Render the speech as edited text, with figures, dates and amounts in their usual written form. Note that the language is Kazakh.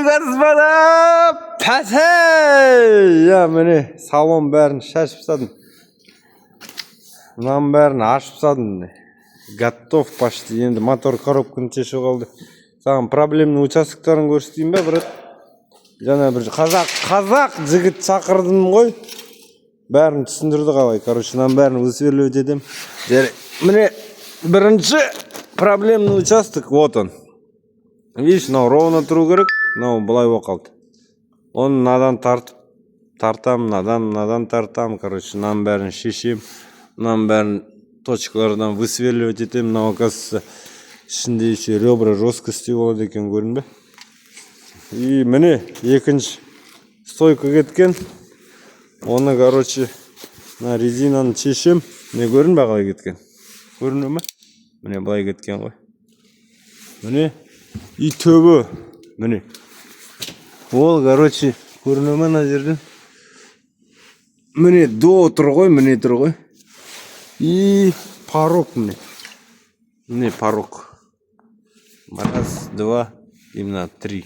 господа, пәте! Я міне салон бәрін шашып тастадым. Мынаның бәрін ашып тастадым. Готов почти. Енді мотор коробканы шешіп қалды. Саған проблемный участоктарын көрсетейін бе, брат? Жаңа бір қазақ жігіт шақырдым ғой. Бәрін түсіндірді қалай. Короче, мынаның бәрін высверлеу етем. Міне бірінші проблемный участок, вот он. Видишь, мынау ровно тұру керек, мынау былай болып қалды. Оны мынадан тартам, мынадан тартам. Короче, мынаның бәрін шешем. Мынаның бәрін точкалардан высверливать етем. Мынау, оказывается, ішінде еще ребра жестко істеу болады екен, көрдің бе? И міне екінші стойка кеткен. Оны, короче, на резинаны шешем. Міне көрдің бе қалай кеткен? Көрдің бе? Міне былай кеткен ғой. Міне и төбі. Міне. Ол, короче, көрдің бе мына жерден? Міне до тұр ғой, міне тұр ғой. И порог міне. Міне порог. Раз, два, именно три.